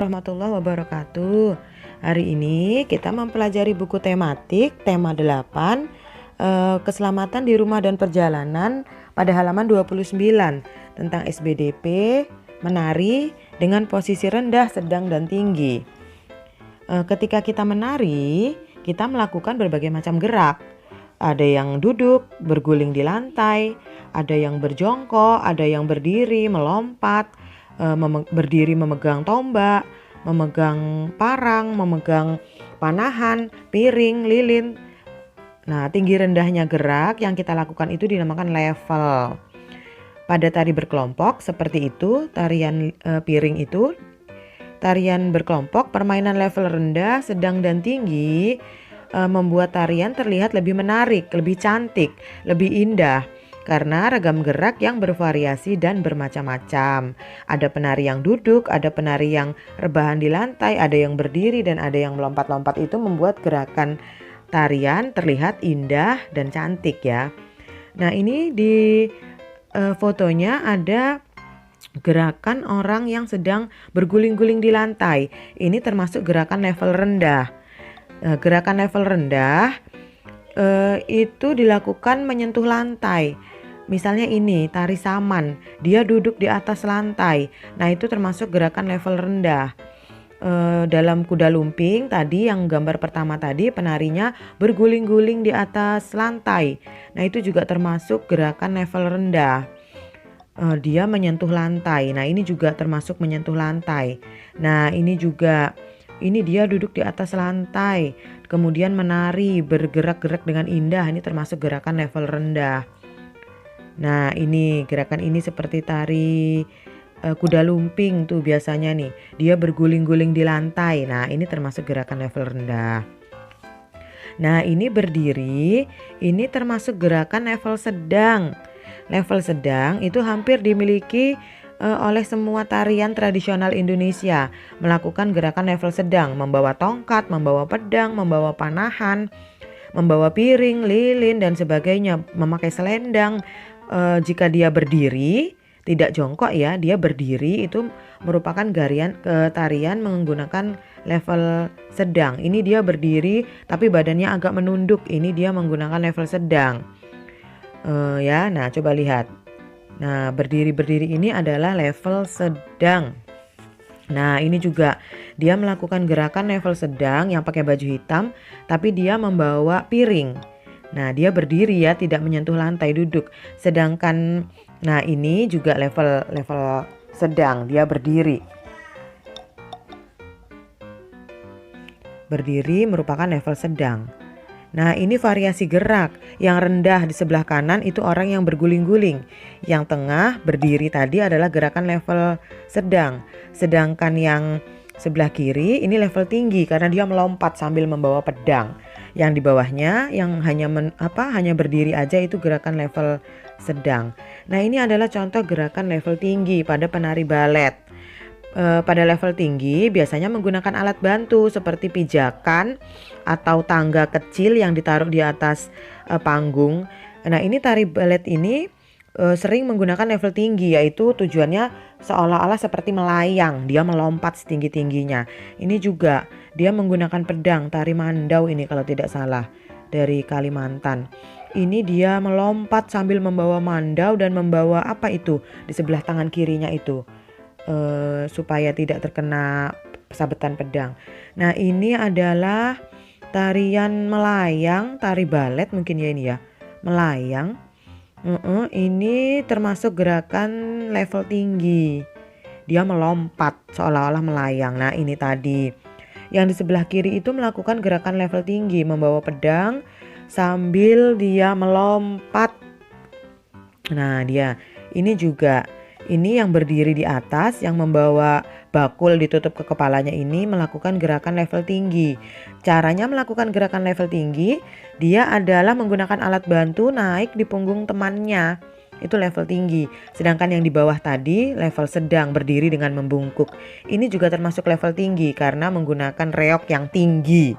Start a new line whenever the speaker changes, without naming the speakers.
warahmatullahi wabarakatuh. Hari ini kita mempelajari buku tematik tema 8 keselamatan di rumah dan perjalanan pada halaman 29 tentang SBDP, menari dengan posisi rendah, sedang dan tinggi. Ketika kita menari, kita melakukan berbagai macam gerak. Ada yang duduk, berguling di lantai, ada yang berjongkok, ada yang berdiri, melompat, berdiri memegang tombak, memegang parang, memegang panahan, piring, lilin. Nah, tinggi rendahnya gerak yang kita lakukan itu dinamakan level. Pada tari berkelompok seperti itu, tarian piring itu, tarian berkelompok, permainan level rendah, sedang dan tinggi membuat tarian terlihat lebih menarik, lebih cantik, lebih indah. Karena ragam gerak yang bervariasi dan bermacam-macam. Ada penari yang duduk, ada penari yang rebahan di lantai, ada yang berdiri dan ada yang melompat-lompat. Itu membuat gerakan tarian terlihat indah dan cantik ya. Nah, ini di fotonya ada gerakan orang yang sedang berguling-guling di lantai. Ini termasuk gerakan level rendah. Gerakan level rendah itu dilakukan menyentuh lantai. Misalnya ini tari saman, dia duduk di atas lantai. Nah, itu termasuk gerakan level rendah. Dalam kuda lumping tadi yang gambar pertama tadi, penarinya berguling-guling di atas lantai. Nah, itu juga termasuk gerakan level rendah. Dia menyentuh lantai. Nah, ini juga termasuk menyentuh lantai. Nah, ini juga, ini dia duduk di atas lantai, kemudian menari, bergerak-gerak dengan indah. Ini termasuk gerakan level rendah. Nah, ini gerakan ini seperti tari kuda lumping tuh biasanya nih. Dia berguling-guling di lantai. Nah, ini termasuk gerakan level rendah. Nah, ini berdiri, ini termasuk gerakan level sedang. Level sedang itu hampir dimiliki oleh semua tarian tradisional Indonesia. Melakukan gerakan level sedang, membawa tongkat, membawa pedang, membawa panahan, membawa piring, lilin dan sebagainya, memakai selendang. Jika dia berdiri, tidak jongkok ya, dia berdiri, itu merupakan tarian menggunakan level sedang. Ini dia berdiri tapi badannya agak menunduk, ini dia menggunakan level sedang. Ya, nah coba lihat. Nah, berdiri ini adalah level sedang. Nah, ini juga dia melakukan gerakan level sedang yang pakai baju hitam, tapi dia membawa piring. Nah, dia berdiri ya, tidak menyentuh lantai, duduk. Sedangkan, nah ini juga level sedang, dia berdiri. Berdiri merupakan level sedang. Nah, ini variasi gerak. Yang rendah di sebelah kanan itu orang yang berguling-guling. Yang tengah berdiri tadi adalah gerakan level sedang. Sedangkan yang sebelah kiri ini level tinggi karena dia melompat sambil membawa pedang. Yang di bawahnya yang hanya berdiri aja itu gerakan level sedang. Nah, ini adalah contoh gerakan level tinggi pada penari balet. Pada level tinggi biasanya menggunakan alat bantu seperti pijakan atau tangga kecil yang ditaruh di atas panggung. Nah, ini tari balet ini sering menggunakan level tinggi, yaitu tujuannya seolah-olah seperti melayang, dia melompat setinggi-tingginya. Ini juga dia menggunakan pedang, tari mandau ini kalau tidak salah, dari Kalimantan. Ini dia melompat sambil membawa mandau dan membawa apa itu di sebelah tangan kirinya itu, supaya tidak terkena sabetan pedang. Nah, ini adalah tarian melayang, tari balet mungkin ya ini ya, melayang. Ini termasuk gerakan level tinggi. Dia melompat seolah-olah melayang. Nah, ini tadi. Yang di sebelah kiri itu melakukan gerakan level tinggi, membawa pedang sambil dia melompat. Nah, dia ini juga. Ini yang berdiri di atas yang membawa bakul ditutup ke kepalanya ini melakukan gerakan level tinggi. Caranya melakukan gerakan level tinggi, dia adalah menggunakan alat bantu naik di punggung temannya. Itu level tinggi. Sedangkan yang di bawah tadi level sedang, berdiri dengan membungkuk. Ini juga termasuk level tinggi karena menggunakan reog yang tinggi.